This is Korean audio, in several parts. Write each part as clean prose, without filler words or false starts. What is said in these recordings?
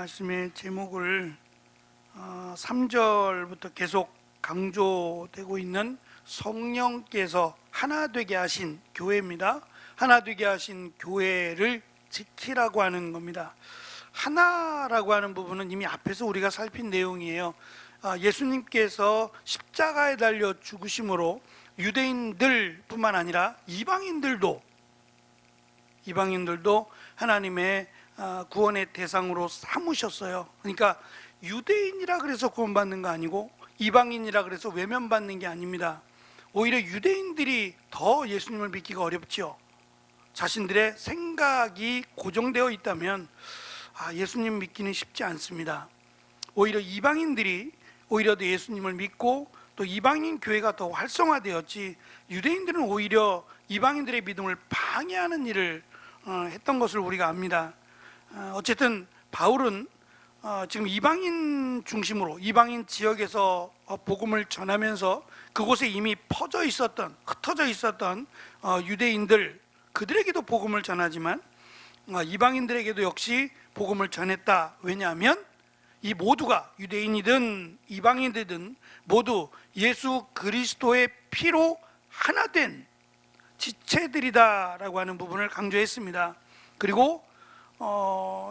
말씀의 제목을 3절부터 계속 강조되고 있는 성령께서 하나 되게 하신 교회입니다. 하나 되게 하신 교회를 지키라고 하는 겁니다. 하나라고 하는 부분은 이미 앞에서 우리가 살핀 내용이에요. 예수님께서 십자가에 달려 죽으심으로 유대인들 뿐만 아니라 이방인들도 하나님의 구원의 대상으로 삼으셨어요. 그러니까 유대인이라 그래서 구원받는 거 아니고 이방인이라 그래서 외면받는 게 아닙니다. 오히려 유대인들이 더 예수님을 믿기가 어렵죠. 자신들의 생각이 고정되어 있다면 예수님 믿기는 쉽지 않습니다. 오히려 이방인들이 오히려 더 예수님을 믿고 또 이방인 교회가 더 활성화되었지, 유대인들은 오히려 이방인들의 믿음을 방해하는 일을 했던 것을 우리가 압니다. 어쨌든 바울은 지금 이방인 중심으로 이방인 지역에서 복음을 전하면서 그곳에 이미 흩어져 있었던 유대인들, 그들에게도 복음을 전하지만 이방인들에게도 역시 복음을 전했다. 왜냐하면 이 모두가 유대인이든 이방인이든 모두 예수 그리스도의 피로 하나 된 지체들이다라고 하는 부분을 강조했습니다. 그리고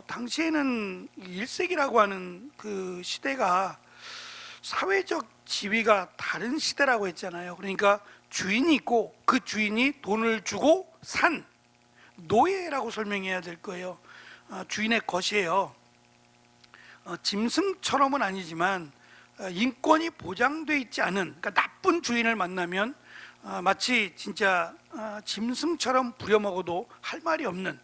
당시에는 1세기라고 하는 그 시대가 사회적 지위가 다른 시대라고 했잖아요. 그러니까 주인이 있고 그 주인이 돈을 주고 산 노예라고 설명해야 될 거예요. 주인의 것이에요. 짐승처럼은 아니지만 인권이 보장되어 있지 않은, 그러니까 나쁜 주인을 만나면 마치 진짜 짐승처럼 부려먹어도 할 말이 없는,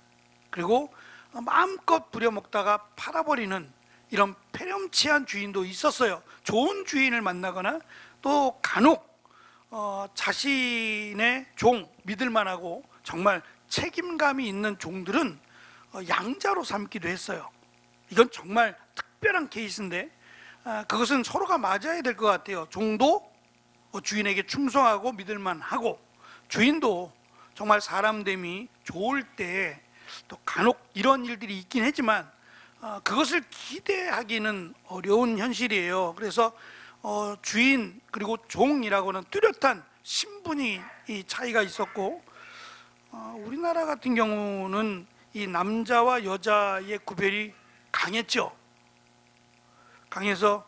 그리고 마음껏 부려먹다가 팔아버리는 이런 패렴치한 주인도 있었어요. 좋은 주인을 만나거나 또 간혹 자신의 종, 믿을만하고 정말 책임감이 있는 종들은 양자로 삼기도 했어요. 이건 정말 특별한 케이스인데 그것은 서로가 맞아야 될 것 같아요. 종도 주인에게 충성하고 믿을만하고, 주인도 정말 사람됨이 좋을 때 또 간혹 이런 일들이 있긴 했지만 그것을 기대하기는 어려운 현실이에요. 그래서 주인 그리고 종이라고는 뚜렷한 신분이 차이가 있었고, 우리나라 같은 경우는 이 남자와 여자의 구별이 강했죠. 강해서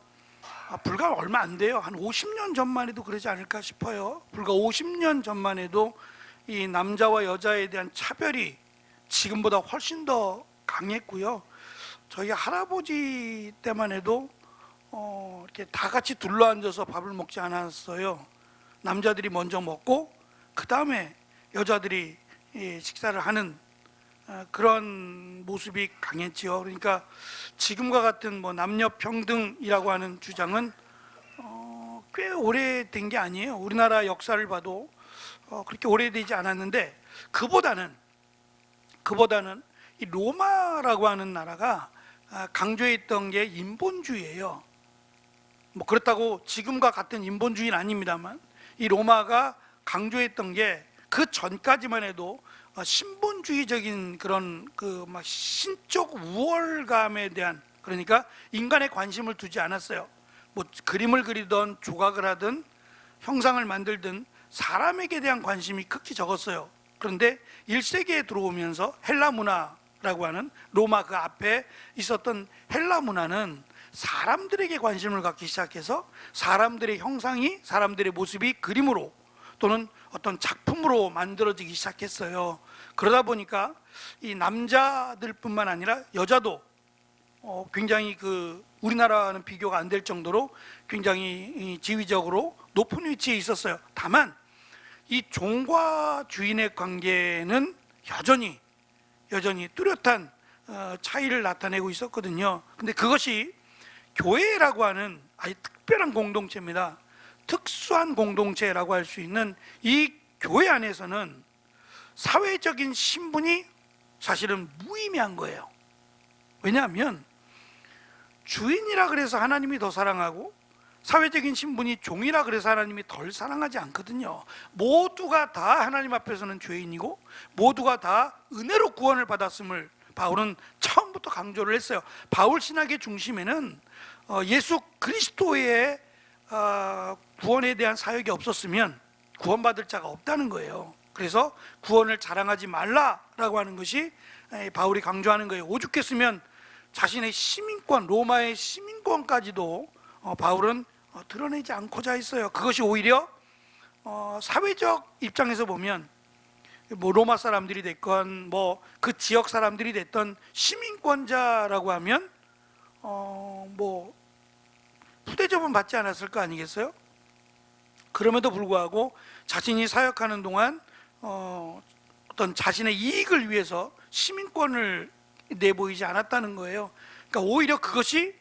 불과 얼마 안 돼요. 한 50년 전만 해도 그러지 않을까 싶어요. 불과 50년 전만 해도 이 남자와 여자에 대한 차별이 지금보다 훨씬 더 강했고요. 저희 할아버지 때만 해도 이렇게 다 같이 둘러앉아서 밥을 먹지 않았어요. 남자들이 먼저 먹고 그 다음에 여자들이 식사를 하는 그런 모습이 강했지요. 그러니까 지금과 같은 남녀 평등이라고 하는 주장은 꽤 오래된 게 아니에요. 우리나라 역사를 봐도 그렇게 오래되지 않았는데, 그보다는 이 로마라고 하는 나라가 강조했던 게 인본주의예요. 그렇다고 지금과 같은 인본주의는 아닙니다만, 이 로마가 강조했던 게 그 전까지만 해도 신본주의적인 그런 신적 우월감에 대한, 그러니까 인간에 관심을 두지 않았어요. 그림을 그리든 조각을 하든 형상을 만들든 사람에게 대한 관심이 극히 적었어요. 그런데 1세기에 들어오면서 헬라 문화라고 하는, 로마 그 앞에 있었던 헬라 문화는 사람들에게 관심을 갖기 시작해서 사람들의 형상이, 사람들의 모습이 그림으로 또는 어떤 작품으로 만들어지기 시작했어요. 그러다 보니까 이 남자들뿐만 아니라 여자도 굉장히 우리나라와는 비교가 안 될 정도로 굉장히 지위적으로 높은 위치에 있었어요. 다만 이 종과 주인의 관계는 여전히 뚜렷한 차이를 나타내고 있었거든요. 근데 그것이 교회라고 하는 아주 특별한 공동체입니다. 특수한 공동체라고 할 수 있는 이 교회 안에서는 사회적인 신분이 사실은 무의미한 거예요. 왜냐하면 주인이라 그래서 하나님이 더 사랑하고 사회적인 신분이 종이라 그래서 하나님이 덜 사랑하지 않거든요. 모두가 다 하나님 앞에서는 죄인이고 모두가 다 은혜로 구원을 받았음을 바울은 처음부터 강조를 했어요. 바울 신학의 중심에는 예수 그리스도의 구원에 대한 사역이 없었으면 구원받을 자가 없다는 거예요. 그래서 구원을 자랑하지 말라라고 하는 것이 바울이 강조하는 거예요. 오죽했으면 자신의 시민권, 로마의 시민권까지도 바울은 드러내지 않고자 했어요. 그것이 오히려 사회적 입장에서 보면 뭐 로마 사람들이 됐건 뭐 그 지역 사람들이 됐던 시민권자라고 하면 뭐 후대접은 받지 않았을 거 아니겠어요? 그럼에도 불구하고 자신이 사역하는 동안 어떤 자신의 이익을 위해서 시민권을 내보이지 않았다는 거예요. 그러니까 오히려 그것이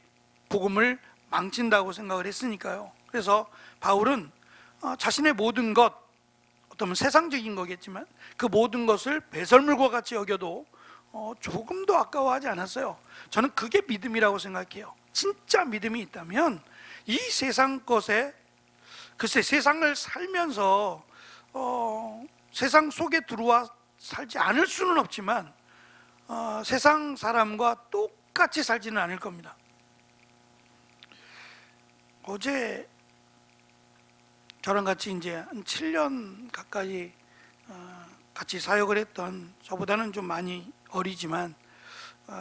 복음을 망친다고 생각을 했으니까요. 그래서 바울은 자신의 모든 것, 어떤 세상적인 거겠지만 그 모든 것을 배설물과 같이 여겨도 조금도 아까워하지 않았어요. 저는 그게 믿음이라고 생각해요. 진짜 믿음이 있다면 이 세상 것에, 글쎄 세상을 살면서 세상 속에 들어와 살지 않을 수는 없지만 세상 사람과 똑같이 살지는 않을 겁니다. 어제 저랑 같이 이제 한 7년 가까이 같이 사역을 했던, 저보다는 좀 많이 어리지만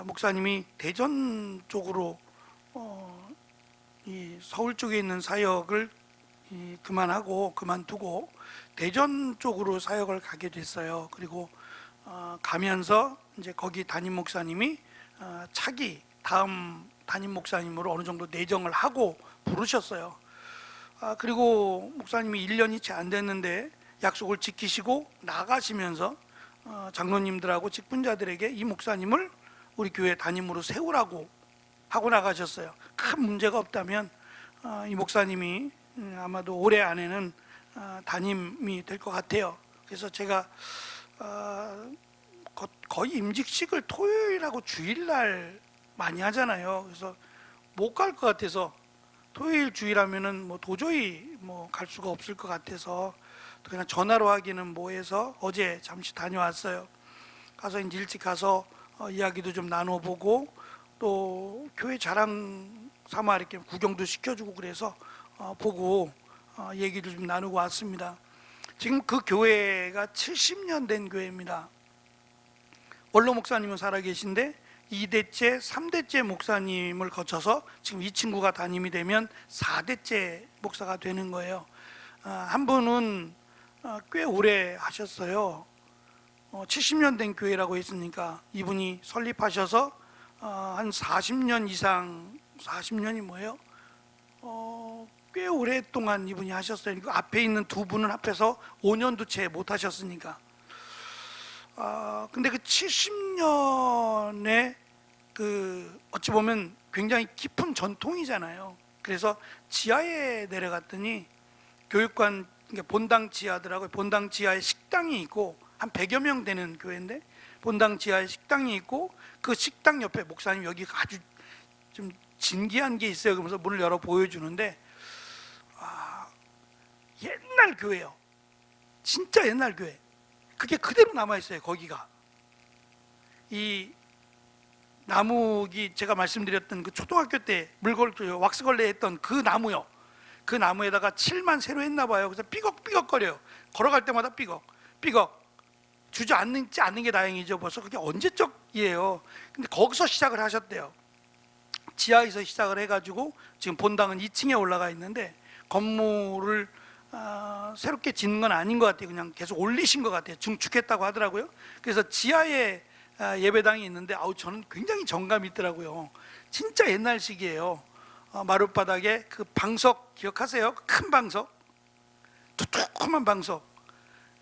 목사님이 대전 쪽으로 이 서울 쪽에 있는 사역을 그만두고 대전 쪽으로 사역을 가게 됐어요. 그리고 가면서 이제 거기 담임 목사님이 차기 다음 담임 목사님으로 어느 정도 내정을 하고 부르셨어요. 그리고 목사님이 1년이 채 안 됐는데 약속을 지키시고 나가시면서 장로님들하고 직분자들에게 이 목사님을 우리 교회 담임으로 세우라고 하고 나가셨어요. 큰 문제가 없다면 이 목사님이 아마도 올해 안에는 담임이 될 것 같아요. 그래서 제가 거의 임직식을 토요일하고 주일날 많이 하잖아요. 그래서 못 갈 것 같아서, 토요일 주일하면은 뭐 도저히 뭐 갈 수가 없을 것 같아서 그냥 전화로 하기는 뭐해서 어제 잠시 다녀왔어요. 가서 이제 일찍 가서 이야기도 좀 나눠보고 또 교회 자랑 삼아 이렇게 구경도 시켜주고 그래서 보고 얘기를 좀 나누고 왔습니다. 지금 그 교회가 70년 된 교회입니다. 원로 목사님은 살아계신데 2대째, 3대째 목사님을 거쳐서 지금 이 친구가 담임이 되면 4대째 목사가 되는 거예요. 한 분은 꽤 오래 하셨어요. 70년 된 교회라고 했으니까 이분이 설립하셔서 한 40년 이상, 40년이 뭐예요? 꽤 오랫동안 이분이 하셨어요. 그 앞에 있는 두 분은 합해서 5년도 채 못 하셨으니까. 근데 그 70년의 그 어찌 보면 굉장히 깊은 전통이잖아요. 그래서 지하에 내려갔더니 교육관, 그러니까 본당 지하더라고요. 본당 지하에 식당이 있고 한 100여 명 되는 교회인데 본당 지하에 식당이 있고 그 식당 옆에 목사님 여기 아주 좀 진기한 게 있어요. 그러면서 문을 열어 보여주는데 옛날 교회요. 진짜 옛날 교회. 그게 그대로 남아있어요. 거기가 이 나무기, 제가 말씀드렸던 그 초등학교 때 왁스걸레 했던 그 나무요. 그 나무에다가 칠만 새로 했나 봐요. 그래서 삐걱삐걱거려요. 걸어갈 때마다 삐걱 주저앉지 않는 게 다행이죠. 벌써 그게 언제적이에요. 근데 거기서 시작을 하셨대요. 지하에서 시작을 해가지고 지금 본당은 2층에 올라가 있는데 건물을 새롭게 짓는 건 아닌 것 같아요. 그냥 계속 올리신 것 같아요. 중축했다고 하더라고요. 그래서 지하에 예배당이 있는데 저는 굉장히 정감이 있더라고요. 진짜 옛날식이에요. 마룻바닥에 그 방석 기억하세요? 큰 방석, 두툼한 방석.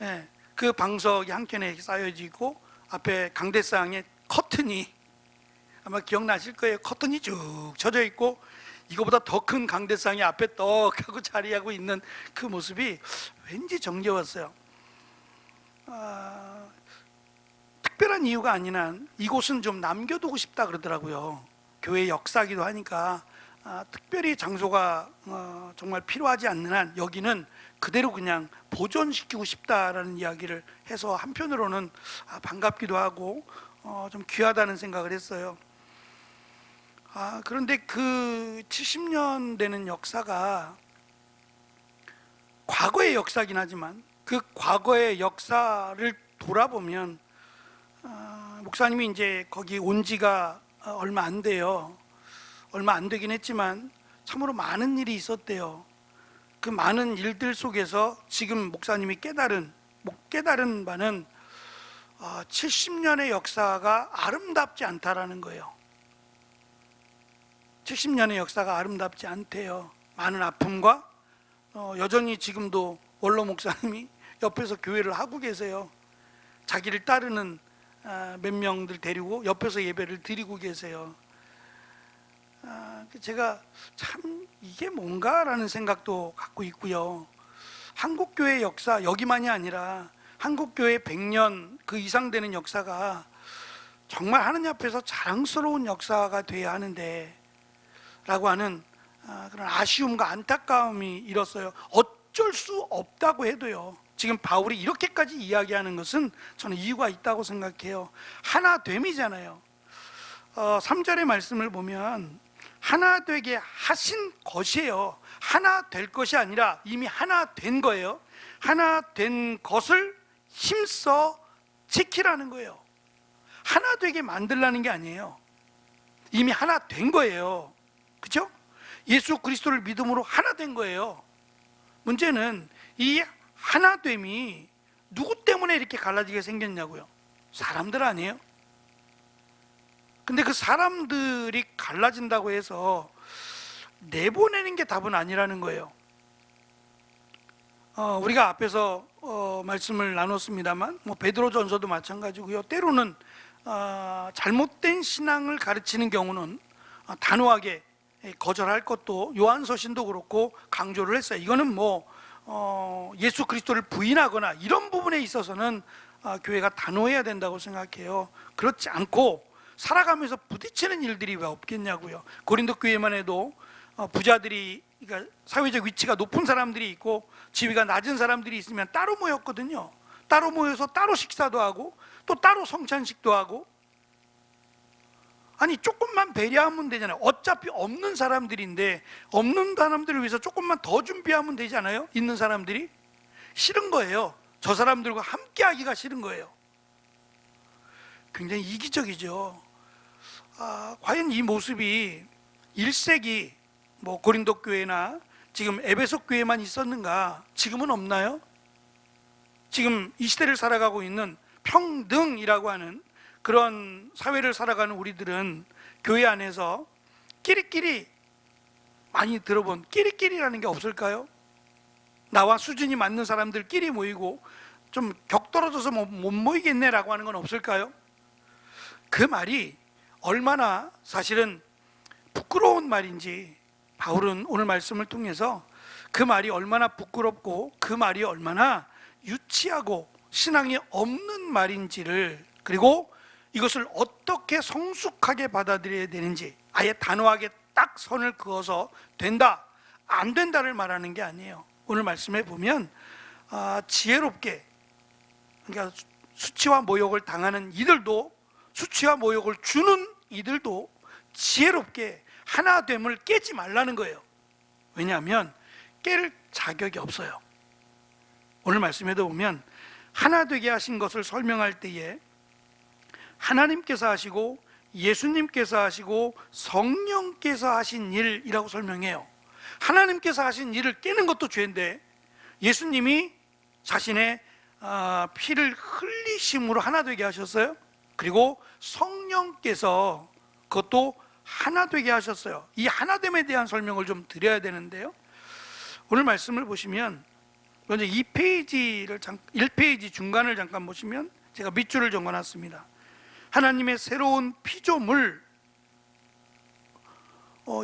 예, 그 방석이 한켠에 쌓여지고 앞에 강대상에 커튼이, 아마 기억나실 거예요. 커튼이 쭉 쳐져 있고 이거보다 더 큰 강대상이 앞에 떡 하고 자리하고 있는 그 모습이 왠지 정겨웠어요. 특별한 이유가 아닌 한 이곳은 좀 남겨두고 싶다 그러더라고요. 교회 역사기도 하니까 특별히 장소가 정말 필요하지 않는 한 여기는 그대로 그냥 보존시키고 싶다라는 이야기를 해서 한편으로는 반갑기도 하고 좀 귀하다는 생각을 했어요. 그런데 그 70년 되는 역사가 과거의 역사긴 하지만 그 과거의 역사를 돌아보면 목사님이 이제 거기 온 지가 얼마 안 돼요. 얼마 안 되긴 했지만 참으로 많은 일이 있었대요. 그 많은 일들 속에서 지금 목사님이 깨달은 바는 70년의 역사가 아름답지 않다라는 거예요. 70년의 역사가 아름답지 않대요. 많은 아픔과 여전히 지금도 원로 목사님이 옆에서 교회를 하고 계세요. 자기를 따르는 몇 명들 데리고 옆에서 예배를 드리고 계세요. 제가 참 이게 뭔가라는 생각도 갖고 있고요. 한국교회 역사 여기만이 아니라 한국교회 100년 그 이상 되는 역사가 정말 하느님 앞에서 자랑스러운 역사가 돼야 하는데 라고 하는 그런 아쉬움과 안타까움이 일었어요. 어쩔 수 없다고 해도요, 지금 바울이 이렇게까지 이야기하는 것은 저는 이유가 있다고 생각해요. 하나됨이잖아요. 3절의 말씀을 보면 하나 되게 하신 것이에요. 하나 될 것이 아니라 이미 하나 된 거예요. 하나 된 것을 힘써 지키라는 거예요. 하나 되게 만들라는 게 아니에요. 이미 하나 된 거예요. 그렇죠? 예수 그리스도를 믿음으로 하나 된 거예요. 문제는 이 하나됨이 누구 때문에 이렇게 갈라지게 생겼냐고요. 사람들 아니에요? 근데 그 사람들이 갈라진다고 해서 내보내는 게 답은 아니라는 거예요. 우리가 앞에서 말씀을 나눴습니다만 베드로전서도 마찬가지고요. 때로는 잘못된 신앙을 가르치는 경우는 단호하게 거절할 것도 요한서신도 그렇고 강조를 했어요. 이거는 예수 그리스도를 부인하거나 이런 부분에 있어서는 교회가 단호해야 된다고 생각해요. 그렇지 않고 살아가면서 부딪히는 일들이 왜 없겠냐고요. 고린도 교회만 해도 부자들이, 그러니까 사회적 위치가 높은 사람들이 있고 지위가 낮은 사람들이 있으면 따로 모였거든요. 따로 모여서 따로 식사도 하고 또 따로 성찬식도 하고. 아니 조금만 배려하면 되잖아요. 어차피 없는 사람들인데 없는 사람들을 위해서 조금만 더 준비하면 되잖아요. 있는 사람들이 싫은 거예요. 저 사람들과 함께 하기가 싫은 거예요. 굉장히 이기적이죠. 과연 이 모습이 1세기 고린도 교회나 지금 에베소 교회만 있었는가? 지금은 없나요? 지금 이 시대를 살아가고 있는 평등이라고 하는 그런 사회를 살아가는 우리들은 교회 안에서 끼리끼리 많이 들어본 끼리끼리라는 게 없을까요? 나와 수준이 맞는 사람들끼리 모이고 좀 격떨어져서 못 모이겠네라고 하는 건 없을까요? 그 말이 얼마나 사실은 부끄러운 말인지 바울은 오늘 말씀을 통해서 그 말이 얼마나 부끄럽고 그 말이 얼마나 유치하고 신앙이 없는 말인지를, 그리고 이것을 어떻게 성숙하게 받아들여야 되는지 아예 단호하게 딱 선을 그어서 된다, 안 된다를 말하는 게 아니에요. 오늘 말씀에 보면 지혜롭게, 그러니까 수치와 모욕을 당하는 이들도, 수치와 모욕을 주는 이들도 지혜롭게 하나됨을 깨지 말라는 거예요. 왜냐하면 깰 자격이 없어요. 오늘 말씀에도 보면 하나 되게 하신 것을 설명할 때에 하나님께서 하시고 예수님께서 하시고 성령께서 하신 일이라고 설명해요. 하나님께서 하신 일을 깨는 것도 죄인데 예수님이 자신의 피를 흘리심으로 하나 되게 하셨어요. 그리고 성령께서 그것도 하나 되게 하셨어요. 이 하나됨에 대한 설명을 좀 드려야 되는데요. 오늘 말씀을 보시면 먼저 1페이지 중간을 잠깐 보시면 제가 밑줄을 적어놨습니다. 하나님의 새로운 피조물,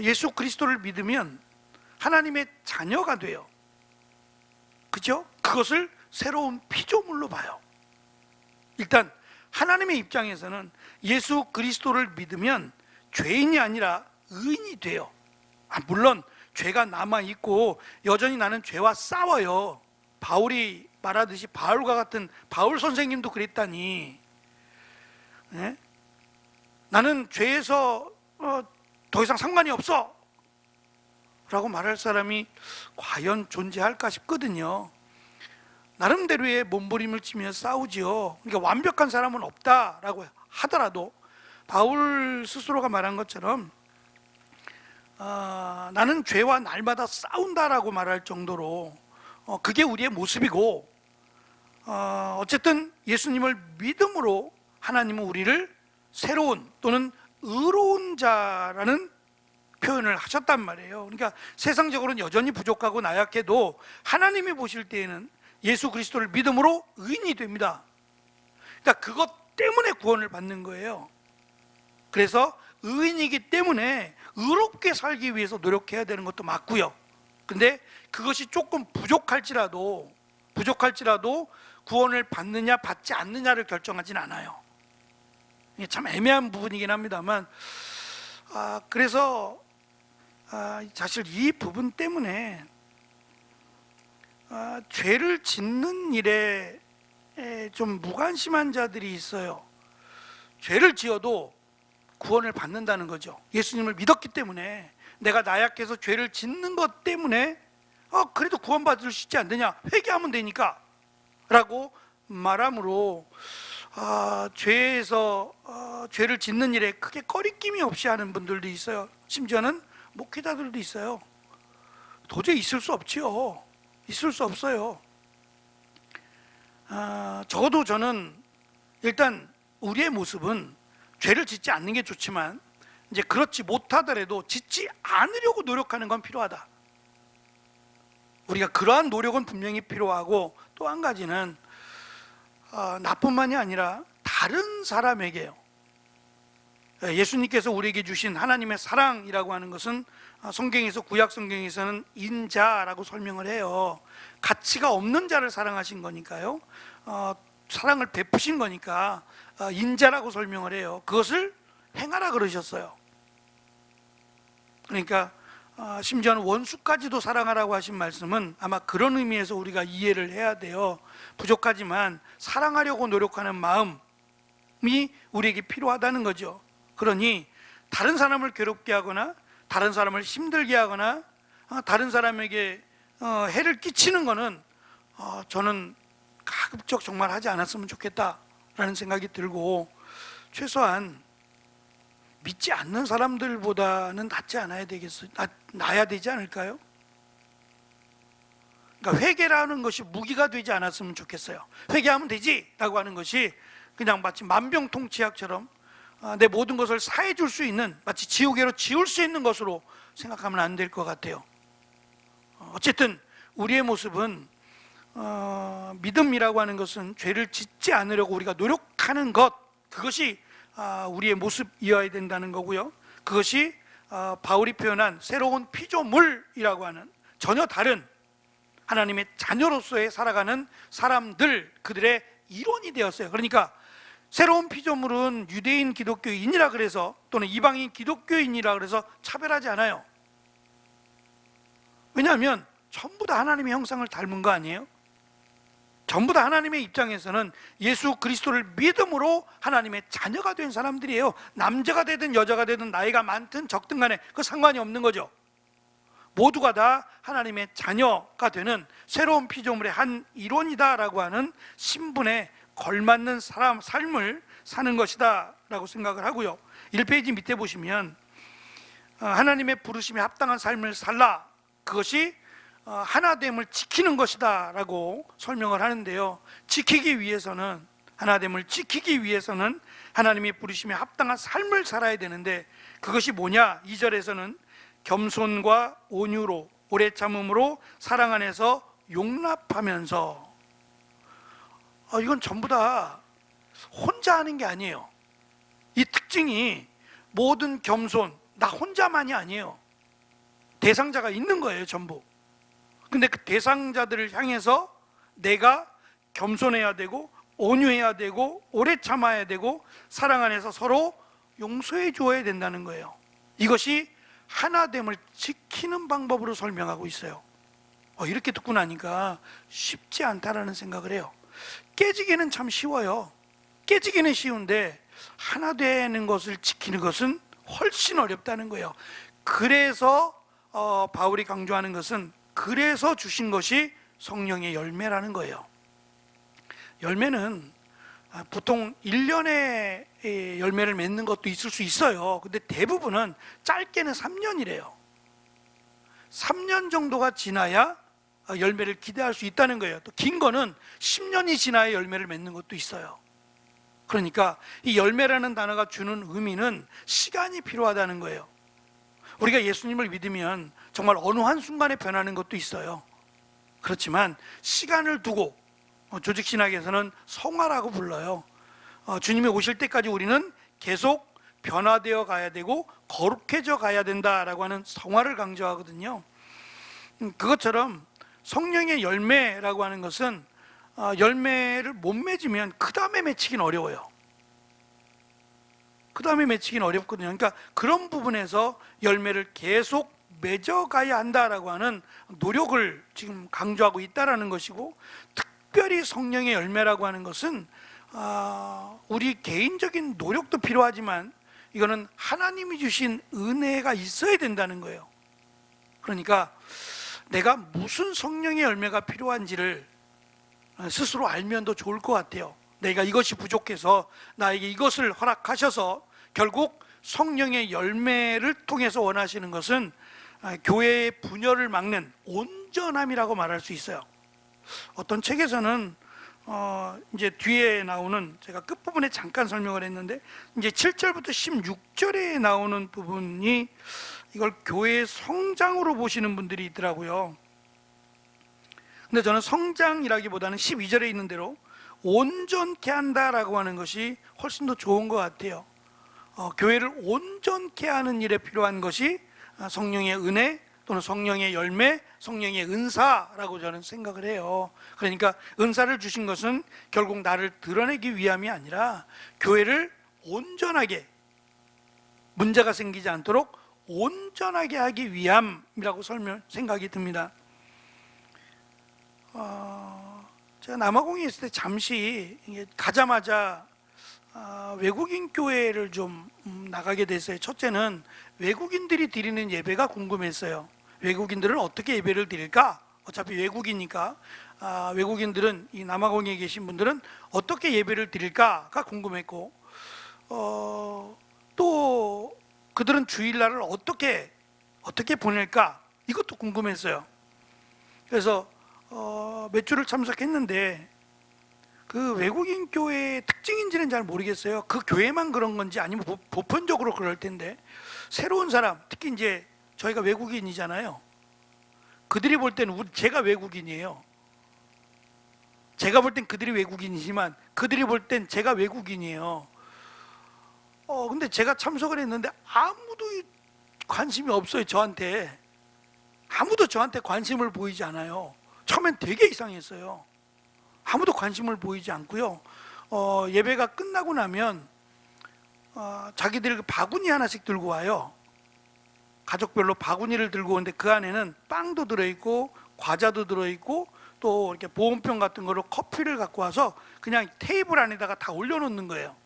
예수 그리스도를 믿으면 하나님의 자녀가 돼요. 그죠? 그것을 새로운 피조물로 봐요. 일단 하나님의 입장에서는 예수 그리스도를 믿으면 죄인이 아니라 의인이 돼요. 물론 죄가 남아있고 여전히 나는 죄와 싸워요. 바울이 말하듯이 바울과 같은 바울 선생님도 그랬다니. 네? 나는 죄에서 더 이상 상관이 없어 라고 말할 사람이 과연 존재할까 싶거든요. 나름대로의 몸부림을 치며 싸우지요. 그러니까 완벽한 사람은 없다라고 하더라도 바울 스스로가 말한 것처럼 나는 죄와 날마다 싸운다라고 말할 정도로 그게 우리의 모습이고, 어쨌든 예수님을 믿음으로 하나님은 우리를 새로운 또는 의로운 자라는 표현을 하셨단 말이에요. 그러니까 세상적으로는 여전히 부족하고 나약해도 하나님이 보실 때에는 예수 그리스도를 믿음으로 의인이 됩니다. 그러니까 그것 때문에 구원을 받는 거예요. 그래서 의인이기 때문에 의롭게 살기 위해서 노력해야 되는 것도 맞고요. 근데 그것이 조금 부족할지라도 구원을 받느냐 받지 않느냐를 결정하진 않아요. 이게 참 애매한 부분이긴 합니다만, 그래서 사실 이 부분 때문에 죄를 짓는 일에 좀 무관심한 자들이 있어요. 죄를 지어도 구원을 받는다는 거죠. 예수님을 믿었기 때문에, 내가 나약해서 죄를 짓는 것 때문에 그래도 구원받을 수 있지 않느냐, 회개하면 되니까 라고 말함으로 죄에서 죄를 짓는 일에 크게 꺼리낌이 없이 하는 분들도 있어요. 심지어는 목회자들도 있어요. 도저히 있을 수 없지요. 있을 수 없어요. 적어도 저는 일단 우리의 모습은 죄를 짓지 않는 게 좋지만, 이제 그렇지 못하더라도 짓지 않으려고 노력하는 건 필요하다. 우리가 그러한 노력은 분명히 필요하고, 또 한 가지는 나뿐만이 아니라 다른 사람에게요. 예수님께서 우리에게 주신 하나님의 사랑이라고 하는 것은 성경에서, 구약 성경에서는 인자라고 설명을 해요. 가치가 없는 자를 사랑하신 거니까요. 사랑을 베푸신 거니까 인자라고 설명을 해요. 그것을 행하라 그러셨어요. 그러니까 심지어는 원수까지도 사랑하라고 하신 말씀은 아마 그런 의미에서 우리가 이해를 해야 돼요. 부족하지만 사랑하려고 노력하는 마음이 우리에게 필요하다는 거죠. 그러니 다른 사람을 괴롭게 하거나 다른 사람을 힘들게 하거나 다른 사람에게 해를 끼치는 거는 저는 가급적 정말 하지 않았으면 좋겠다라는 생각이 들고, 최소한 믿지 않는 사람들보다는 낫지 않아야 되겠어요? 나야 되지 않을까요? 그러니까 회개라는 것이 무기가 되지 않았으면 좋겠어요. 회개하면 되지 라고 하는 것이 그냥 마치 만병통치약처럼 내 모든 것을 사해 줄 수 있는, 마치 지우개로 지울 수 있는 것으로 생각하면 안 될 것 같아요. 어쨌든 우리의 모습은 믿음이라고 하는 것은 죄를 짓지 않으려고 우리가 노력하는 것, 그것이 우리의 모습이어야 된다는 거고요. 그것이 바울이 표현한 새로운 피조물이라고 하는 전혀 다른 하나님의 자녀로서의 살아가는 사람들, 그들의 이론이 되었어요. 그러니까 새로운 피조물은 유대인 기독교인이라 그래서, 또는 이방인 기독교인이라 그래서 차별하지 않아요. 왜냐하면 전부 다 하나님의 형상을 닮은 거 아니에요? 전부 다 하나님의 입장에서는 예수 그리스도를 믿음으로 하나님의 자녀가 된 사람들이에요. 남자가 되든 여자가 되든 나이가 많든 적든 간에 그 상관이 없는 거죠. 모두가 다 하나님의 자녀가 되는 새로운 피조물의 한 일원이다라고 하는 신분에 걸맞는 삶을 사는 것이다 라고 생각을 하고요. 1페이지 밑에 보시면 하나님의 부르심에 합당한 삶을 살라, 그것이 하나됨을 지키는 것이다 라고 설명을 하는데요. 하나됨을 지키기 위해서는 하나님의 부르심에 합당한 삶을 살아야 되는데, 그것이 뭐냐? 2절에서는 겸손과 온유로 오래 참음으로 사랑 안에서 용납하면서, 이건 전부 다 혼자 하는 게 아니에요. 이 특징이 모든 겸손, 나 혼자만이 아니에요. 대상자가 있는 거예요, 전부. 근데 그 대상자들을 향해서 내가 겸손해야 되고 온유해야 되고 오래 참아야 되고 사랑 안에서 서로 용서해 주어야 된다는 거예요. 이것이 하나됨을 지키는 방법으로 설명하고 있어요. 이렇게 듣고 나니까 쉽지 않다라는 생각을 해요. 깨지기는 참 쉬워요. 깨지기는 쉬운데 하나 되는 것을 지키는 것은 훨씬 어렵다는 거예요. 그래서 바울이 강조하는 것은 그래서 주신 것이 성령의 열매라는 거예요. 열매는 보통 1년에 열매를 맺는 것도 있을 수 있어요. 근데 대부분은 짧게는 3년이래요. 3년 정도가 지나야 열매를 기대할 수 있다는 거예요. 또 긴 거는 10년이 지나야 열매를 맺는 것도 있어요. 그러니까 이 열매라는 단어가 주는 의미는 시간이 필요하다는 거예요. 우리가 예수님을 믿으면 정말 어느 한순간에 변하는 것도 있어요. 그렇지만 시간을 두고 조직신학에서는 성화라고 불러요. 주님이 오실 때까지 우리는 계속 변화되어 가야 되고 거룩해져 가야 된다라고 하는 성화를 강조하거든요. 그것처럼 성령의 열매라고 하는 것은 열매를 못 맺으면 그 다음에 맺히긴 어려워요. 그 다음에 맺히긴 어렵거든요. 그러니까 그런 부분에서 열매를 계속 맺어가야 한다라고 하는 노력을 지금 강조하고 있다라는 것이고, 특별히 성령의 열매라고 하는 것은 우리 개인적인 노력도 필요하지만 이거는 하나님이 주신 은혜가 있어야 된다는 거예요. 그러니까 내가 무슨 성령의 열매가 필요한지를 스스로 알면 더 좋을 것 같아요. 내가 이것이 부족해서 나에게 이것을 허락하셔서 결국 성령의 열매를 통해서 원하시는 것은 교회의 분열을 막는 온전함이라고 말할 수 있어요. 어떤 책에서는 이제 뒤에 나오는, 제가 끝부분에 잠깐 설명을 했는데 이제 7절부터 16절에 나오는 부분이 이걸 교회의 성장으로 보시는 분들이 있더라고요. 근데 저는 성장이라기보다는 12절에 있는 대로 온전케 한다라고 하는 것이 훨씬 더 좋은 것 같아요. 교회를 온전케 하는 일에 필요한 것이 성령의 은혜 또는 성령의 열매, 성령의 은사라고 저는 생각을 해요. 그러니까 은사를 주신 것은 결국 나를 드러내기 위함이 아니라 교회를 온전하게, 문제가 생기지 않도록 온전하게 하기 위함이라고 생각이 듭니다. 제가 남아공에 있을 때 잠시 가자마자 외국인 교회를 좀 나가게 됐어요. 첫째는 외국인들이 드리는 예배가 궁금했어요. 외국인들은 어떻게 예배를 드릴까? 어차피 외국이니까 외국인들은, 이 남아공에 계신 분들은 어떻게 예배를 드릴까가 궁금했고, 또 그들은 주일날을 어떻게 보낼까? 이것도 궁금했어요. 그래서 몇 주를 참석했는데 그 외국인 교회의 특징인지는 잘 모르겠어요. 그 교회만 그런 건지 아니면 보편적으로 그럴 텐데, 새로운 사람, 특히 이제 저희가 외국인이잖아요. 그들이 볼 때는 제가 외국인이에요. 제가 볼 땐 그들이 외국인이지만 그들이 볼 땐 제가 외국인이에요. 근데 제가 참석을 했는데 아무도 관심이 없어요. 저한테 아무도 저한테 관심을 보이지 않아요. 처음엔 되게 이상했어요. 아무도 관심을 보이지 않고요. 예배가 끝나고 나면 자기들 바구니 하나씩 들고 와요. 가족별로 바구니를 들고 오는데 그 안에는 빵도 들어있고 과자도 들어있고 또 이렇게 보온병 같은 거로 커피를 갖고 와서 그냥 테이블 안에다가 다 올려놓는 거예요.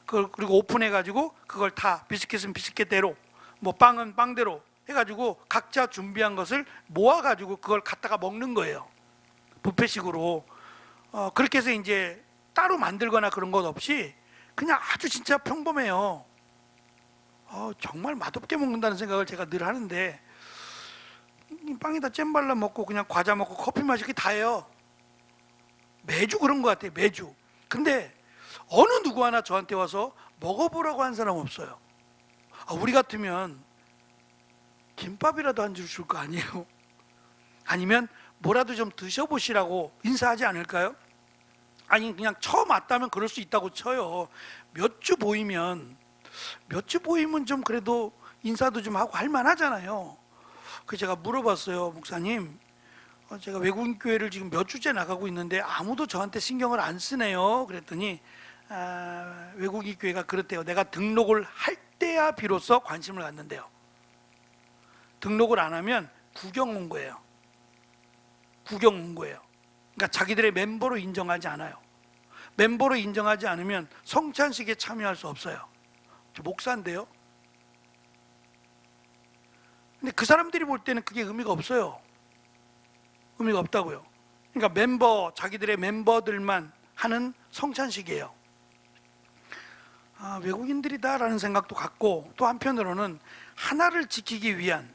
그리고 오픈해가지고 그걸 다, 비스킷은 비스킷대로, 뭐 빵은 빵대로 해가지고 각자 준비한 것을 모아가지고 그걸 갖다가 먹는 거예요. 뷔페식으로. 그렇게 해서 이제 따로 만들거나 그런 것 없이 그냥 아주 진짜 평범해요. 정말 맛없게 먹는다는 생각을 제가 늘 하는데, 빵에다 잼 발라 먹고 그냥 과자 먹고 커피 마시기 다예요. 매주 그런 것 같아요. 매주. 근데 어느 누구 하나 저한테 와서 먹어보라고 한 사람 없어요. 우리 같으면 김밥이라도 한 줄 줄 거 아니에요? 아니면 뭐라도 좀 드셔보시라고 인사하지 않을까요? 아니 그냥 처음 왔다면 그럴 수 있다고 쳐요. 몇 주 보이면 좀 그래도 인사도 좀 하고 할 만하잖아요. 그래서 제가 물어봤어요. 목사님, 제가 외국인 교회를 지금 몇 주째 나가고 있는데 아무도 저한테 신경을 안 쓰네요. 그랬더니 외국인 교회가 그렇대요. 내가 등록을 할 때야 비로소 관심을 갖는데요. 등록을 안 하면 구경 온 거예요. 구경 온 거예요. 그러니까 자기들의 멤버로 인정하지 않아요. 멤버로 인정하지 않으면 성찬식에 참여할 수 없어요. 저 목사인데요. 근데 그 사람들이 볼 때는 그게 의미가 없어요. 의미가 없다고요. 그러니까 자기들의 멤버들만 하는 성찬식이에요. 외국인들이다라는 생각도 갖고, 또 한편으로는 하나를 지키기 위한,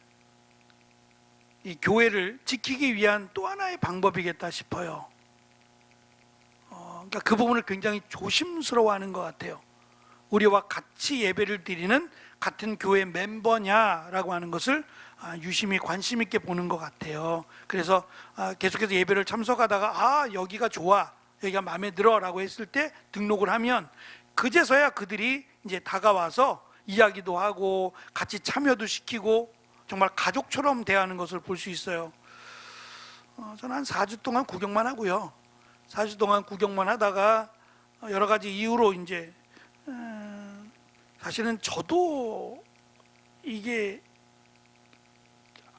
이 교회를 지키기 위한 또 하나의 방법이겠다 싶어요. 그러니까 그 부분을 굉장히 조심스러워하는 것 같아요. 우리와 같이 예배를 드리는 같은 교회 멤버냐라고 하는 것을 유심히 관심 있게 보는 것 같아요. 그래서 계속해서 예배를 참석하다가 여기가 좋아, 여기가 마음에 들어 라고 했을 때 등록을 하면 그제서야 그들이 이제 다가와서 이야기도 하고 같이 참여도 시키고 정말 가족처럼 대하는 것을 볼 수 있어요. 저는 한 4주 동안 구경만 하고요. 4주 동안 구경만 하다가 여러 가지 이유로 이제 사실은 저도 이게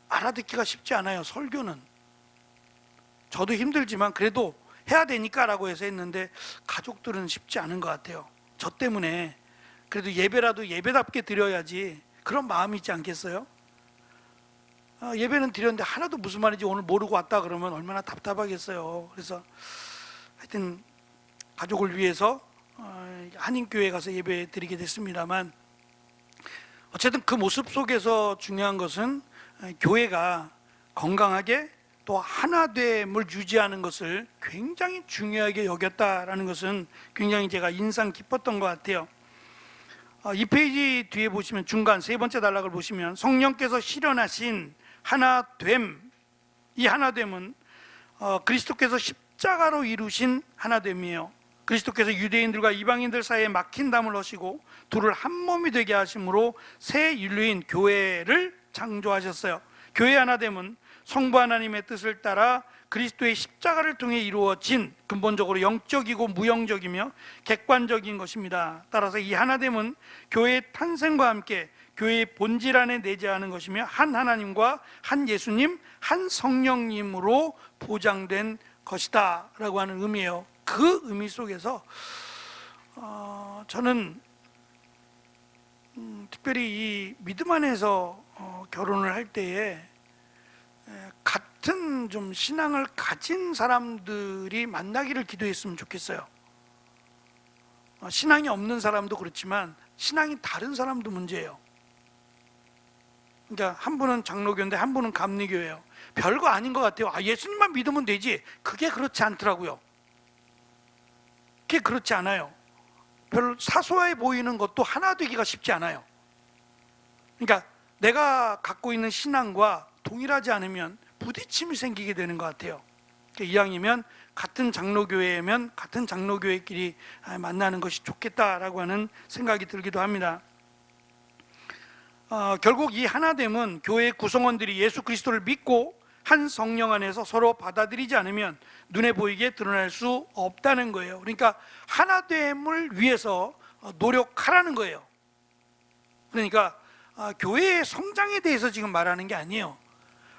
알아듣기가 쉽지 않아요. 설교는 저도 힘들지만 그래도 해야 되니까 라고 해서 했는데, 가족들은 쉽지 않은 것 같아요. 저 때문에 그래도 예배라도 예배답게 드려야지 그런 마음이 있지 않겠어요? 예배는 드렸는데 하나도 무슨 말인지 오늘 모르고 왔다 그러면 얼마나 답답하겠어요. 그래서 하여튼 가족을 위해서 한인교회에 가서 예배 드리게 됐습니다만, 어쨌든 그 모습 속에서 중요한 것은 교회가 건강하게 또 하나됨을 유지하는 것을 굉장히 중요하게 여겼다라는 것은 굉장히 제가 인상 깊었던 것 같아요. 이 페이지 뒤에 보시면 중간 세 번째 단락을 보시면 성령께서 실현하신 하나됨, 이 하나됨은 그리스도께서 십자가로 이루신 하나됨이에요. 그리스도께서 유대인들과 이방인들 사이에 막힌 담을 허시고 둘을 한 몸이 되게 하심으로 새 인류인 교회를 창조하셨어요. 교회 하나됨은 성부 하나님의 뜻을 따라 그리스도의 십자가를 통해 이루어진 근본적으로 영적이고 무형적이며 객관적인 것입니다. 따라서 이 하나됨은 교회의 탄생과 함께 교회의 본질 안에 내재하는 것이며 한 하나님과 한 예수님, 한 성령님으로 보장된 것이다 라고 하는 의미예요. 그 의미 속에서 저는 특별히 이 믿음 안에서 결혼을 할 때에 같은 좀 신앙을 가진 사람들이 만나기를 기도했으면 좋겠어요. 신앙이 없는 사람도 그렇지만 신앙이 다른 사람도 문제예요. 그러니까 한 분은 장로교인데 한 분은 감리교예요. 별거 아닌 것 같아요. 예수님만 믿으면 되지. 그게 그렇지 않더라고요. 그게 그렇지 않아요. 별로 사소해 보이는 것도 하나 되기가 쉽지 않아요. 그러니까 내가 갖고 있는 신앙과 동일하지 않으면 부딪힘이 생기게 되는 것 같아요. 이왕이면 같은 장로교회면 같은 장로교회끼리 만나는 것이 좋겠다라고 하는 생각이 들기도 합니다. 결국 이 하나됨은 교회의 구성원들이 예수 그리스도를 믿고 한 성령 안에서 서로 받아들이지 않으면 눈에 보이게 드러날 수 없다는 거예요. 그러니까 하나됨을 위해서 노력하라는 거예요. 그러니까 교회의 성장에 대해서 지금 말하는 게 아니에요.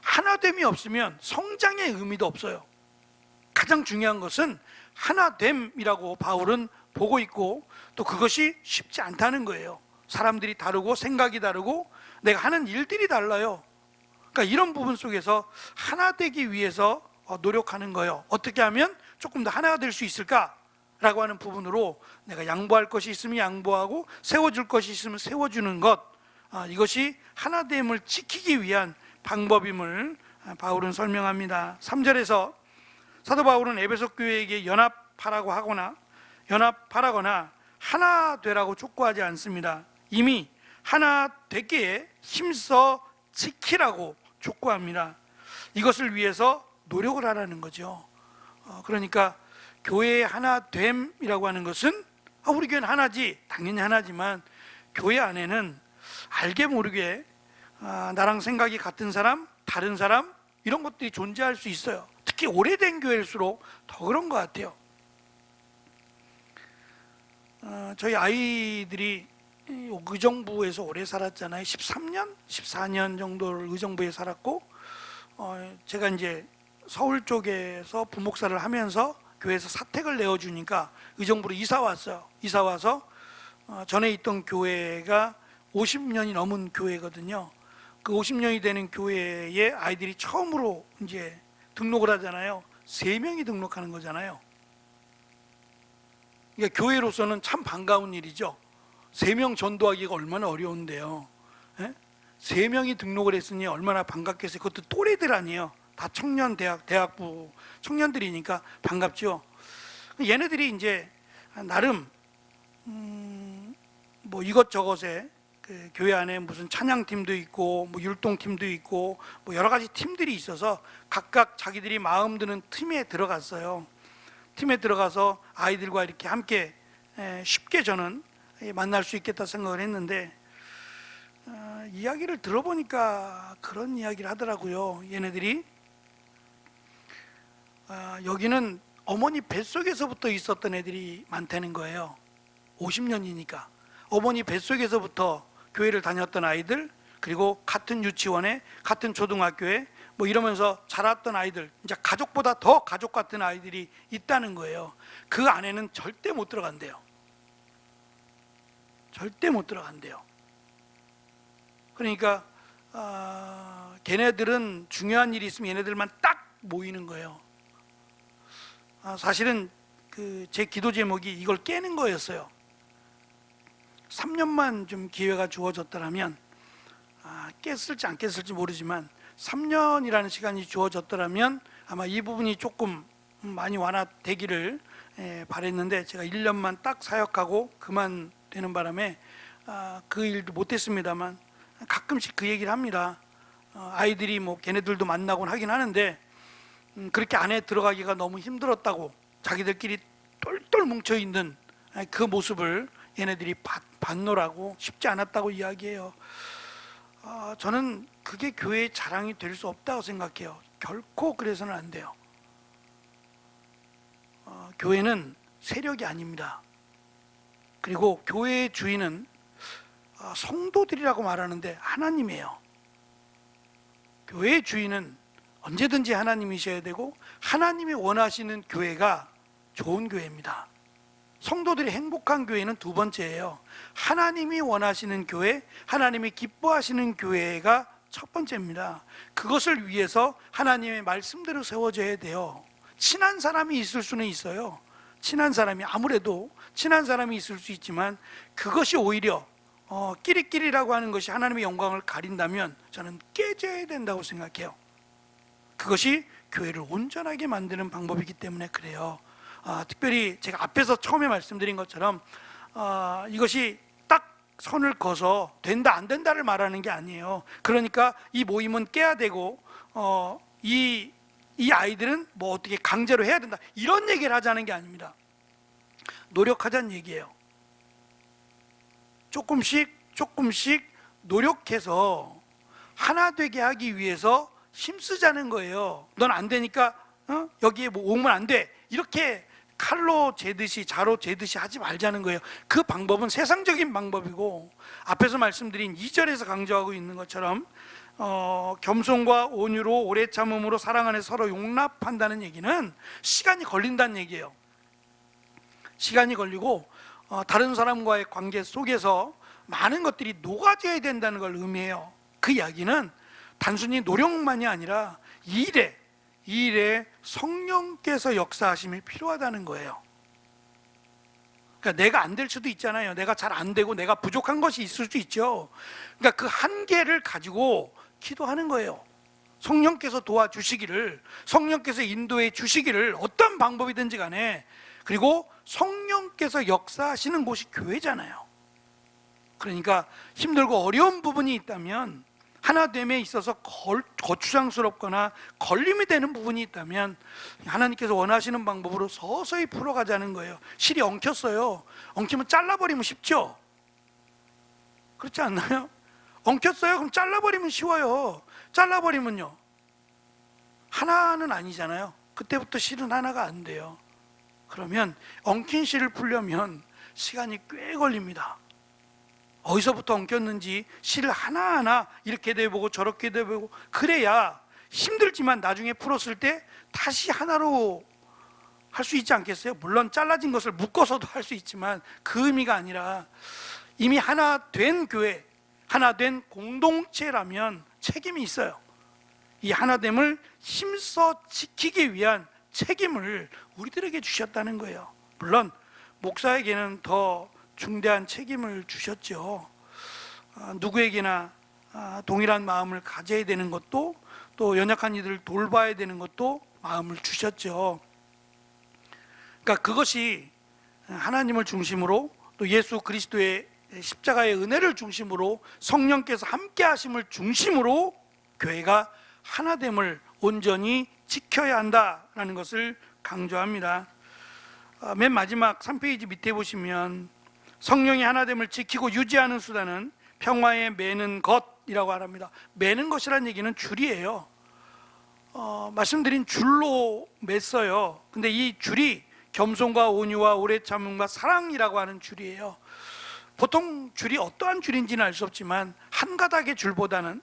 하나됨이 없으면 성장의 의미도 없어요. 가장 중요한 것은 하나됨이라고 바울은 보고 있고, 또 그것이 쉽지 않다는 거예요. 사람들이 다르고 생각이 다르고 내가 하는 일들이 달라요. 그러니까 이런 부분 속에서 하나 되기 위해서 노력하는 거예요. 어떻게 하면 조금 더 하나가 될 수 있을까라고 하는 부분으로 내가 양보할 것이 있으면 양보하고 세워줄 것이 있으면 세워주는 것, 이것이 하나됨을 지키기 위한 방법임을 바울은 설명합니다. 3절에서 사도 바울은 에베소 교회에게 연합하라고 하거나 하나 되라고 촉구하지 않습니다. 이미 하나 되기에 힘써 지키라고 촉구합니다. 이것을 위해서 노력을 하라는 거죠. 그러니까 교회의 하나됨이라고 하는 것은 우리 교회는 하나지, 당연히 하나지만 교회 안에는 알게 모르게 나랑 생각이 같은 사람, 다른 사람, 이런 것들이 존재할 수 있어요. 특히 오래된 교회일수록 더 그런 것 같아요. 저희 아이들이 의정부에서 오래 살았잖아요. 13년, 14년 정도를 의정부에 살았고, 제가 이제 서울 쪽에서 부목사를 하면서 교회에서 사택을 내어주니까 의정부로 이사 왔어요. 이사 와서 전에 있던 교회가 50년이 넘은 교회거든요. 그 50년이 되는 교회에 아이들이 처음으로 이제 등록을 하잖아요. 3명이 등록하는 거잖아요. 그러니까 교회로서는 참 반가운 일이죠. 3명 전도하기가 얼마나 어려운데요. 예? 3명이 등록을 했으니 얼마나 반갑겠어요. 그것도 또래들 아니에요. 다 청년 대학부 청년들이니까 반갑죠. 얘네들이 이제 나름 뭐 이것저것에 그 교회 안에 무슨 찬양팀도 있고 뭐 율동팀도 있고 뭐 여러 가지 팀들이 있어서 각각 자기들이 마음 드는 팀에 들어갔어요. 팀에 들어가서 아이들과 이렇게 함께 쉽게 저는 만날 수 있겠다 생각을 했는데 이야기를 들어보니까 그런 이야기를 하더라고요. 얘네들이 여기는 어머니 뱃속에서부터 있었던 애들이 많다는 거예요. 50년이니까 어머니 뱃속에서부터 교회를 다녔던 아이들, 그리고 같은 유치원에 같은 초등학교에 뭐 이러면서 자랐던 아이들, 이제 가족보다 더 가족 같은 아이들이 있다는 거예요. 그 안에는 절대 못 들어간대요. 절대 못 들어간대요. 그러니까 걔네들은 중요한 일이 있으면 얘네들만 딱 모이는 거예요. 사실은 그 제 기도 제목이 이걸 깨는 거였어요. 3년만 좀 기회가 주어졌더라면, 깼을지 안 깼을지 모르지만 3년이라는 시간이 주어졌더라면 아마 이 부분이 조금 많이 완화되기를 바랬는데, 제가 1년만 딱 사역하고 그만되는 바람에 그 일도 못했습니다만 가끔씩 그 얘기를 합니다. 아이들이 뭐 걔네들도 만나곤 하긴 하는데 그렇게 안에 들어가기가 너무 힘들었다고, 자기들끼리 똘똘 뭉쳐있는 그 모습을 얘네들이 받노라고 쉽지 않았다고 이야기해요. 저는 그게 교회의 자랑이 될 수 없다고 생각해요. 결코 그래서는 안 돼요. 교회는 세력이 아닙니다. 그리고 교회의 주인은 성도들이라고 말하는데 하나님이에요. 교회의 주인은 언제든지 하나님이셔야 되고, 하나님이 원하시는 교회가 좋은 교회입니다. 성도들이 행복한 교회는 두 번째예요. 하나님이 원하시는 교회, 하나님이 기뻐하시는 교회가 첫 번째입니다. 그것을 위해서 하나님의 말씀대로 세워져야 돼요. 친한 사람이 있을 수는 있어요. 친한 사람이, 아무래도 친한 사람이 있을 수 있지만 그것이 오히려 끼리끼리라고 하는 것이 하나님의 영광을 가린다면 저는 깨져야 된다고 생각해요. 그것이 교회를 온전하게 만드는 방법이기 때문에 그래요. 특별히 제가 앞에서 처음에 말씀드린 것처럼 이것이 딱 선을 그어서 된다 안 된다를 말하는 게 아니에요. 그러니까 이 모임은 깨야 되고 이 아이들은 뭐 어떻게 강제로 해야 된다, 이런 얘기를 하자는 게 아닙니다. 노력하자는 얘기예요. 조금씩 노력해서 하나 되게 하기 위해서 힘쓰자는 거예요. 넌 안 되니까 여기에 뭐 오면 안 돼, 이렇게 칼로 재듯이 자로 재듯이 하지 말자는 거예요. 그 방법은 세상적인 방법이고, 앞에서 말씀드린 2절에서 강조하고 있는 것처럼 겸손과 온유로 오래 참음으로 사랑 안에 서로 용납한다는 얘기는 시간이 걸린다는 얘기예요. 시간이 걸리고 다른 사람과의 관계 속에서 많은 것들이 녹아져야 된다는 걸 의미해요. 그 이야기는 단순히 노력만이 아니라 이 일에 성령께서 역사하심이 필요하다는 거예요. 그러니까 내가 안 될 수도 있잖아요. 내가 잘 안 되고 내가 부족한 것이 있을 수 있죠. 그러니까 그 한계를 가지고 기도하는 거예요. 성령께서 도와주시기를, 성령께서 인도해 주시기를, 어떤 방법이든지 간에. 그리고 성령께서 역사하시는 곳이 교회잖아요. 그러니까 힘들고 어려운 부분이 있다면, 하나됨에 있어서 거추장스럽거나 걸림이 되는 부분이 있다면 하나님께서 원하시는 방법으로 서서히 풀어가자는 거예요. 실이 엉켰어요. 엉키면 잘라버리면 쉽죠? 그렇지 않나요? 엉켰어요? 그럼 잘라버리면 쉬워요. 잘라버리면요, 하나는 아니잖아요. 그때부터 실은 하나가 안 돼요. 그러면 엉킨 실을 풀려면 시간이 꽤 걸립니다. 어디서부터 엉켰는지 실을 하나하나 이렇게 대보고 저렇게 대보고, 그래야 힘들지만 나중에 풀었을 때 다시 하나로 할 수 있지 않겠어요? 물론 잘라진 것을 묶어서도 할 수 있지만 그 의미가 아니라 이미 하나 된 교회, 하나 된 공동체라면 책임이 있어요. 이 하나됨을 힘써 지키기 위한 책임을 우리들에게 주셨다는 거예요. 물론 목사에게는 더 중대한 책임을 주셨죠. 누구에게나 동일한 마음을 가져야 되는 것도, 또 연약한 이들을 돌봐야 되는 것도 마음을 주셨죠. 그러니까 그것이 하나님을 중심으로, 또 예수 그리스도의 십자가의 은혜를 중심으로, 성령께서 함께 하심을 중심으로 교회가 하나됨을 온전히 지켜야 한다라는 것을 강조합니다. 맨 마지막 3페이지 밑에 보시면 성령의 하나됨을 지키고 유지하는 수단은 평화에 매는 것이라고 합니다. 매는 것이라는 얘기는 줄이에요. 말씀드린 줄로 맸어요. 근데 이 줄이 겸손과 온유와 오래 참음과 사랑이라고 하는 줄이에요. 보통 줄이 어떠한 줄인지는 알 수 없지만 한 가닥의 줄보다는,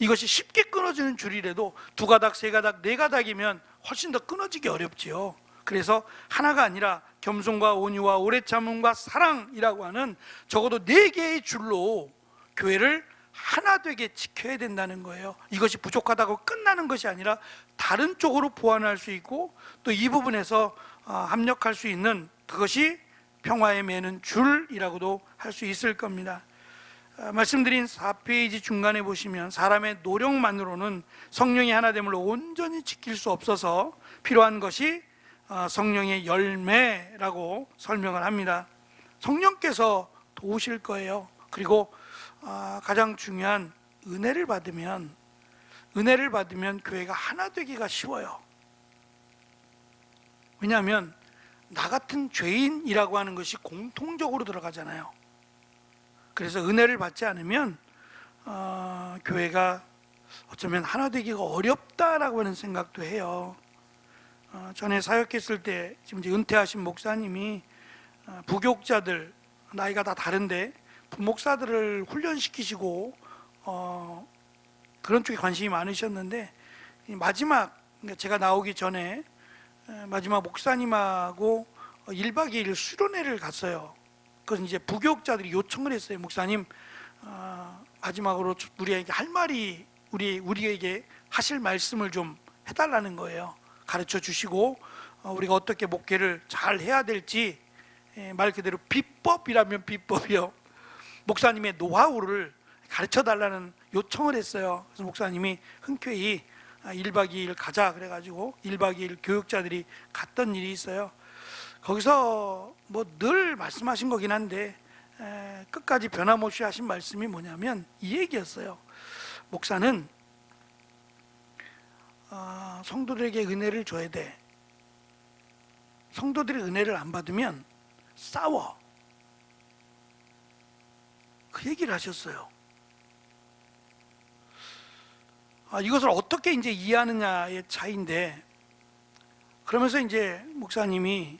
이것이 쉽게 끊어지는 줄이라도 두 가닥, 세 가닥, 네 가닥이면 훨씬 더 끊어지기 어렵지요. 그래서 하나가 아니라 겸손과 온유와 오래 참음과 사랑이라고 하는 적어도 네 개의 줄로 교회를 하나 되게 지켜야 된다는 거예요. 이것이 부족하다고 끝나는 것이 아니라 다른 쪽으로 보완할 수 있고, 또 이 부분에서 합력할 수 있는, 그것이 평화에 매는 줄이라고도 할 수 있을 겁니다. 말씀드린 4페이지 중간에 보시면 사람의 노력만으로는 성령의 하나됨을 온전히 지킬 수 없어서 필요한 것이 성령의 열매라고 설명을 합니다. 성령께서 도우실 거예요. 그리고 가장 중요한 은혜를 받으면 교회가 하나 되기가 쉬워요. 왜냐하면 나 같은 죄인이라고 하는 것이 공통적으로 들어가잖아요. 그래서 은혜를 받지 않으면 교회가 어쩌면 하나 되기가 어렵다라고 하는 생각도 해요. 전에 사역했을 때 지금 이제 은퇴하신 목사님이 부교육자들, 나이가 다 다른데 부목사들을 훈련시키시고 그런 쪽에 관심이 많으셨는데, 마지막, 제가 나오기 전에 마지막 목사님하고 1박 2일 수련회를 갔어요. 그래서 이제 부교육자들이 요청을 했어요. 목사님, 마지막으로 우리에게 할 말이, 우리에게 하실 말씀을 좀 해달라는 거예요. 가르쳐 주시고 우리가 어떻게 목회를 잘 해야 될지, 말 그대로 비법이라면 비법이요, 목사님의 노하우를 가르쳐 달라는 요청을 했어요. 그래서 목사님이 흔쾌히 1박 2일 가자 그래가지고 1박 2일 교육자들이 갔던 일이 있어요. 거기서 뭐 늘 말씀하신 거긴 한데 끝까지 변함없이 하신 말씀이 뭐냐면 이 얘기였어요. 목사는 성도들에게 은혜를 줘야 돼. 성도들이 은혜를 안 받으면 싸워. 그 얘기를 하셨어요. 이것을 어떻게 이제 이해하느냐의 차이인데, 그러면서 이제 목사님이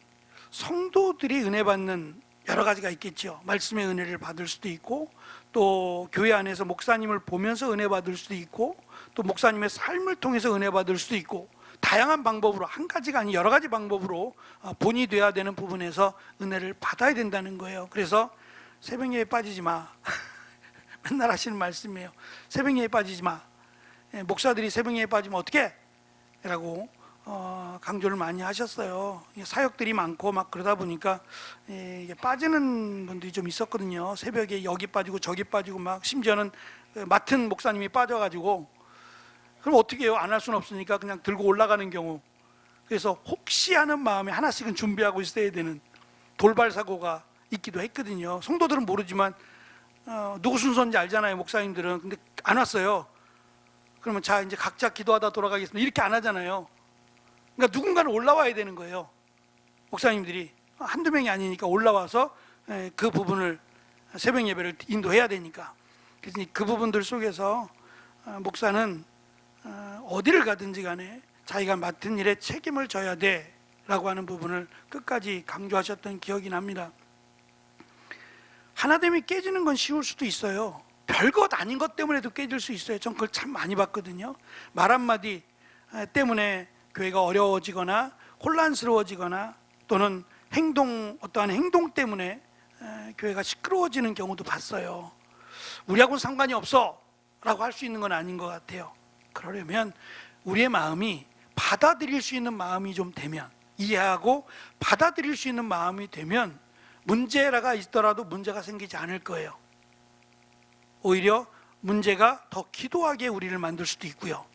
성도들이 은혜 받는 여러 가지가 있겠죠. 말씀의 은혜를 받을 수도 있고, 또 교회 안에서 목사님을 보면서 은혜 받을 수도 있고, 또 목사님의 삶을 통해서 은혜 받을 수도 있고, 다양한 방법으로, 한 가지가 아닌 여러 가지 방법으로 본이 돼야 되는 부분에서 은혜를 받아야 된다는 거예요. 그래서 새벽예배 빠지지 마. 맨날 하시는 말씀이에요. 새벽예배 빠지지 마. 목사들이 새벽예배 빠지면 어떻게? 라고 강조를 많이 하셨어요. 사역들이 많고 막 그러다 보니까 이게 빠지는 분들이 좀 있었거든요. 새벽에 여기 빠지고 저기 빠지고, 막 심지어는 맡은 목사님이 빠져가지고, 그럼 어떻게 해요? 안 할 수는 없으니까 그냥 들고 올라가는 경우. 그래서 혹시 하는 마음에 하나씩은 준비하고 있어야 되는 돌발 사고가 있기도 했거든요. 성도들은 모르지만 누구 순서인지 알잖아요, 목사님들은. 근데 안 왔어요. 그러면 자, 이제 각자 기도하다 돌아가겠습니다, 이렇게 안 하잖아요. 그러니까 누군가는 올라와야 되는 거예요. 목사님들이 한두 명이 아니니까 올라와서 그 부분을, 새벽 예배를 인도해야 되니까. 그래서 그 부분들 속에서 목사는 어디를 가든지 간에 자기가 맡은 일에 책임을 져야 돼 라고 하는 부분을 끝까지 강조하셨던 기억이 납니다. 하나됨이 깨지는 건 쉬울 수도 있어요. 별것 아닌 것 때문에도 깨질 수 있어요. 전 그걸 참 많이 봤거든요. 말 한마디 때문에 교회가 어려워지거나 혼란스러워지거나 또는 어떠한 행동 때문에 교회가 시끄러워지는 경우도 봤어요. 우리하고는 상관이 없어 라고 할 수 있는 건 아닌 것 같아요. 그러려면 우리의 마음이 받아들일 수 있는 마음이 좀 되면, 이해하고 받아들일 수 있는 마음이 되면 문제가 있더라도 문제가 생기지 않을 거예요. 오히려 문제가 더 기도하게 우리를 만들 수도 있고요.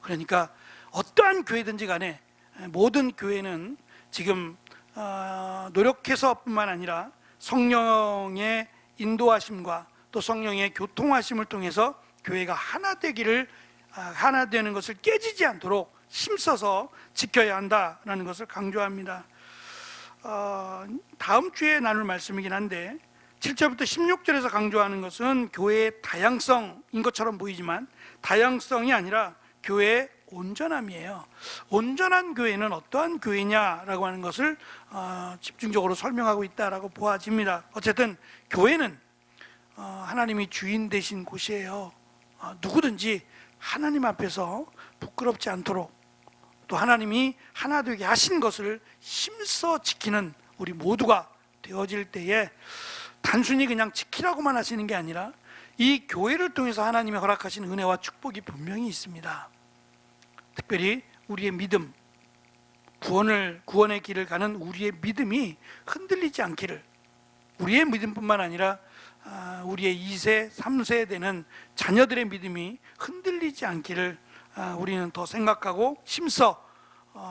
그러니까 어떠한 교회든지 간에 모든 교회는 지금 노력해서뿐만 아니라 성령의 인도하심과 또 성령의 교통하심을 통해서 교회가 하나 되는 것을 깨지지 않도록 힘써서 지켜야 한다라는 것을 강조합니다. 다음 주에 나눌 말씀이긴 한데 7절부터 16절에서 강조하는 것은 교회의 다양성인 것처럼 보이지만 다양성이 아니라 교회의 온전함이에요. 온전한 교회는 어떠한 교회냐라고 하는 것을 집중적으로 설명하고 있다라고 보아집니다. 어쨌든 교회는 하나님이 주인 되신 곳이에요. 누구든지 하나님 앞에서 부끄럽지 않도록 또 하나님이 하나 되게 하신 것을 힘써 지키는 우리 모두가 되어질 때에 단순히 그냥 지키라고만 하시는 게 아니라 이 교회를 통해서 하나님이 허락하신 은혜와 축복이 분명히 있습니다. 특별히 우리의 믿음, 구원의 길을 가는 우리의 믿음이 흔들리지 않기를, 우리의 믿음뿐만 아니라 우리의 2세, 3세 되는 자녀들의 믿음이 흔들리지 않기를 우리는 더 생각하고 힘써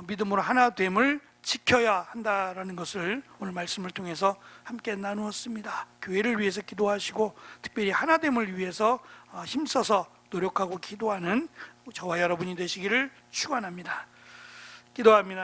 믿음으로 하나됨을 지켜야 한다라는 것을 오늘 말씀을 통해서 함께 나누었습니다. 교회를 위해서 기도하시고 특별히 하나됨을 위해서 힘써서 노력하고 기도하는 저와 여러분이 되시기를 축원합니다. 기도합니다.